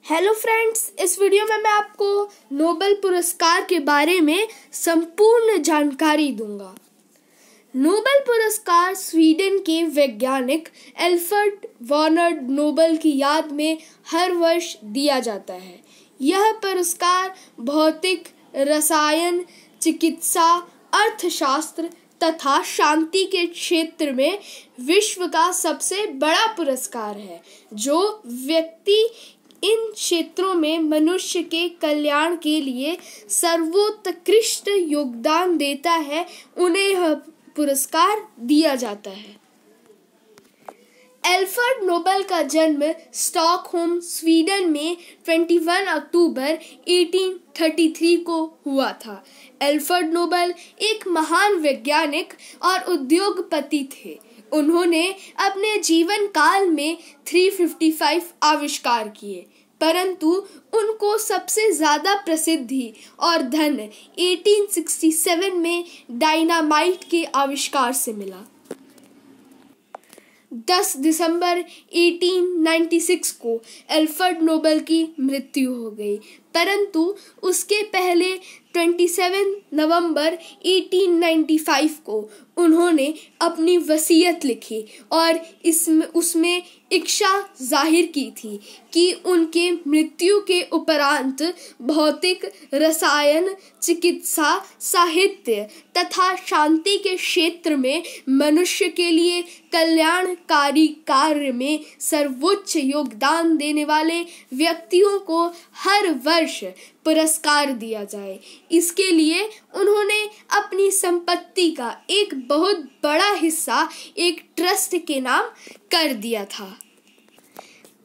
Hello friends, इस video में मैं आपको नोबेल पुरस्कार के बारे में संपूर्ण जानकारी दूंगा। नोबेल पुरस्कार स्वीडन के वैज्ञानिक एल्फ्रेड वर्नर नोबेल की याद में हर वर्ष दिया जाता है। यह पुरस्कार भौतिक, रसायन, चिकित्सा, अर्थशास्त्र तथा शांति के क्षेत्र में विश्व का सबसे बड़ा पुरस्कार है। जो व्यक्ति इन क्षेत्रों में मनुष्य के कल्याण के लिए सर्वोत्कृष्ट योगदान देता है, उन्हें यह पुरस्कार दिया जाता है। एल्फ्रेड नोबेल का जन्म स्टॉकहोम, स्वीडन में 21 अक्टूबर 1833 को हुआ था। एल्फ्रेड नोबेल एक महान वैज्ञानिक और उद्योगपति थे। उन्होंने अपने जीवन काल में 355 आविष्कार किए, परंतु उनको सबसे ज्यादा प्रसिद्धि और धन 1867 में डायनामाइट के आविष्कार से मिला। 10 दिसंबर 1896 को एल्फ्रेड नोबेल की मृत्यु हो गई, परंतु उसके पहले 27 नवंबर 1895 को उन्होंने अपनी वसीयत लिखी और उसमें इच्छा जाहिर की थी कि उनके मृत्यु के उपरांत भौतिक, रसायन, चिकित्सा, साहित्य तथा शांति के क्षेत्र में मनुष्य के लिए कल्याणकारी कार्य में सर्वोच्च योगदान देने वाले व्यक्तियों को हर वर्ष पुरस्कार दिया जाए। इसके लिए उन्होंने अपनी संपत्ति का एक बहुत बड़ा हिस्सा एक ट्रस्ट के नाम कर दिया था।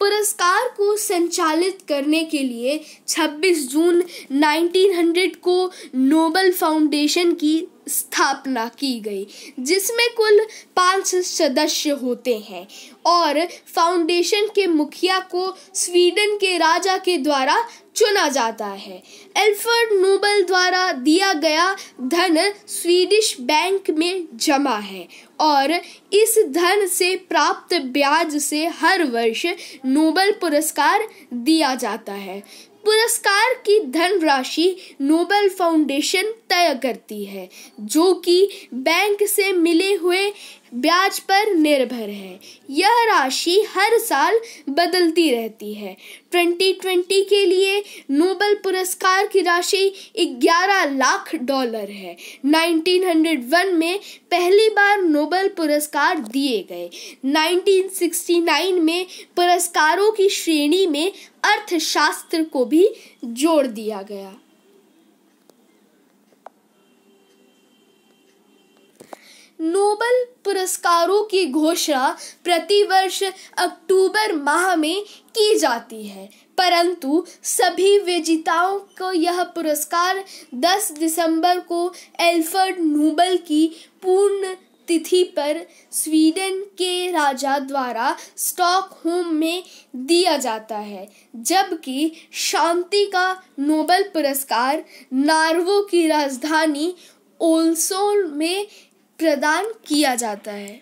पुरस्कार को संचालित करने के लिए 26 जून 1900 को नोबेल फाउंडेशन की स्थापना की गई, जिसमें कुल 5 सदस्य होते हैं और फाउंडेशन के मुखिया को स्वीडन के राजा के द्वारा चुना जाता है। एल्फ्रेड नोबेल द्वारा दिया गया धन स्वीडिश बैंक में जमा है और इस धन से प्राप्त ब्याज से हर वर्ष नोबेल पुरस्कार दिया जाता है। पुरस्कार की धनराशि नोबेल फाउंडेशन तय करती है, जो कि बैंक से मिले हुए ब्याज पर निर्भर है। यह राशि हर साल बदलती रहती है। 2020 के लिए नोबेल पुरस्कार की राशि $11 लाख है। 1901 में पहली बार नोबेल पुरस्कार दिए गए। 1969 में पुरस्कारों की श्रेणी में अर्थशास्त्र को भी जोड़ दिया गया। नोबेल पुरस्कारों की घोषणा प्रतिवर्ष अक्टूबर माह में की जाती है, परंतु सभी विजेताओं को यह पुरस्कार 10 दिसंबर को एल्फ्रेड नोबेल की पूर्ण तिथि पर स्वीडन के राजा द्वारा स्टॉकहोम में दिया जाता है, जबकि शांति का नोबेल पुरस्कार नॉर्वे की राजधानी ओस्लो में प्रदान किया जाता है।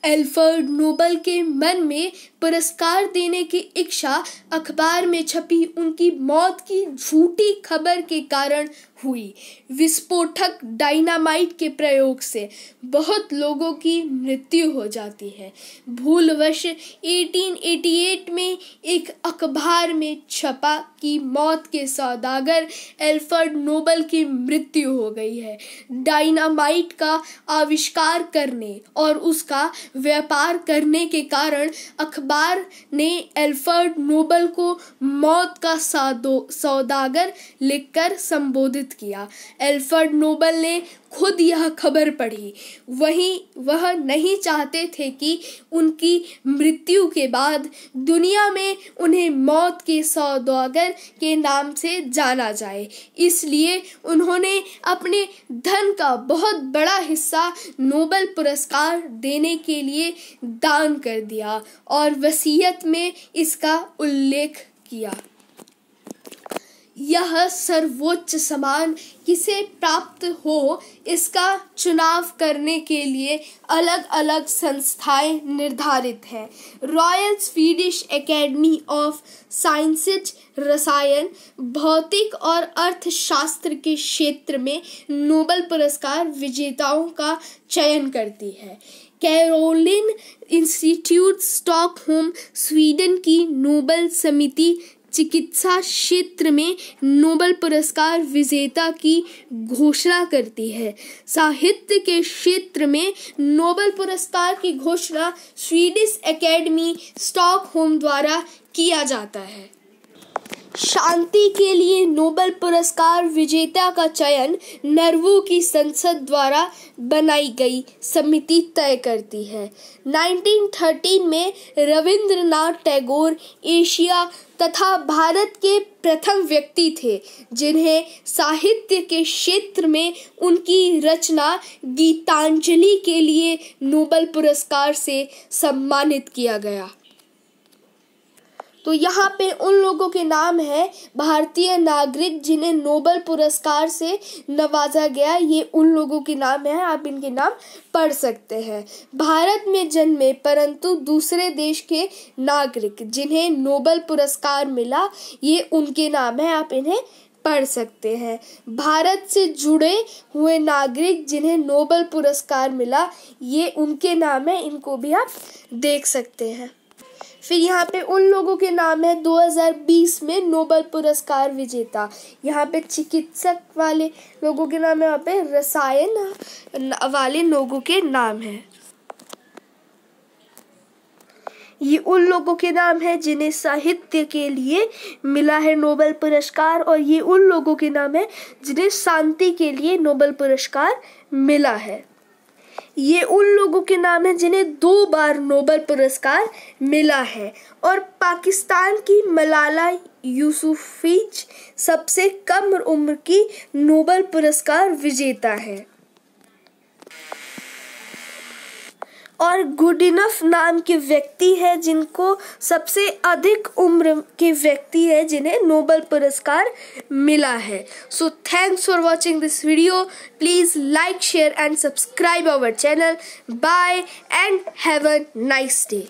एल्फ्रेड नोबेल के मन में पुरस्कार देने की इच्छा अखबार में छपी उनकी मौत की झूठी खबर के कारण हुई। विस्फोटक डायनामाइट के प्रयोग से बहुत लोगों की मृत्यु हो जाती है। भूलवश 1888 में एक अखबार में छपा कि मौत के सौदागर एल्फ्रेड नोबेल की मृत्यु हो गई है। डायनामाइट का आविष्कार करने और उसका व्यापार करने के कारण अखबार ने एल्फ्रेड नोबेल को मौत का सौदागर लिखकर संबोधित किया। एल्फ्रेड नोबेल ने खुद यह खबर पढ़ी। वह नहीं चाहते थे कि उनकी मृत्यु के बाद दुनिया में उन्हें मौत के सौदागर के नाम से जाना जाए, इसलिए उन्होंने अपने धन का बहुत बड़ा हिस्सा नोबेल पुरस्कार देने के लिए दान कर दिया और वसीयत में इसका उल्लेख किया। यह सर्वोच्च सम्मान किसे प्राप्त हो, इसका चुनाव करने के लिए अलग अलग संस्थाएं निर्धारित हैं। Royal Swedish academy of sciences, रसायन, भौतिक और अर्थशास्त्र के क्षेत्र में नोबेल पुरस्कार विजेताओं का चयन करती है। कैरोलिन इंस्टीट्यूट स्टॉकहोम, स्वीडन की नोबेल समिति चिकित्सा क्षेत्र में नोबेल पुरस्कार विजेता की घोषणा करती है। साहित्य के क्षेत्र में नोबेल पुरस्कार की घोषणा स्वीडिश एकेडमी स्टॉकहोम द्वारा किया जाता है। शांति के लिए नोबेल पुरस्कार विजेता का चयन नॉर्वे की संसद द्वारा बनाई गई समिति तय करती है। 1913 में रविंद्रनाथ टैगोर एशिया तथा भारत के प्रथम व्यक्ति थे जिन्हें साहित्य के क्षेत्र में उनकी रचना गीतांजलि के लिए नोबेल पुरस्कार से सम्मानित किया गया। तो यहाँ पे उन लोगों के नाम है भारतीय नागरिक जिन्हें नोबेल पुरस्कार से नवाजा गया। ये उन लोगों के नाम है, आप इनके नाम पढ़ सकते हैं। भारत में जन्मे परंतु दूसरे देश के नागरिक जिन्हें नोबेल पुरस्कार मिला, ये उनके नाम है, आप इन्हें पढ़ सकते हैं। भारत से जुड़े हुए नागरिक जिन्हें नोबेल पुरस्कार मिला, ये उनके नाम है, इनको भी आप देख सकते हैं। फिर यहाँ पे उन लोगों के नाम है 2020 में नोबेल पुरस्कार विजेता। यहाँ पे चिकित्सक वाले लोगों के नाम है, यहाँ पे रसायन वाले लोगों के नाम है। ये उन लोगों के नाम है जिन्हें साहित्य के लिए मिला है नोबेल पुरस्कार, और ये उन लोगों के नाम है जिन्हें शांति के लिए नोबेल पुरस्कार मिला है। ये उन लोगों के नाम हैं जिन्हें 2 बार नोबेल पुरस्कार मिला है। और पाकिस्तान की मलाला यूसुफजई सबसे कम उम्र की नोबेल पुरस्कार विजेता है। और गुड इनफ नाम के व्यक्ति है जिनको सबसे अधिक उम्र के व्यक्ति है जिन्हें नोबेल पुरस्कार मिला है। So thanks for watching this video. Please like, share and subscribe our channel. Bye and have a nice day.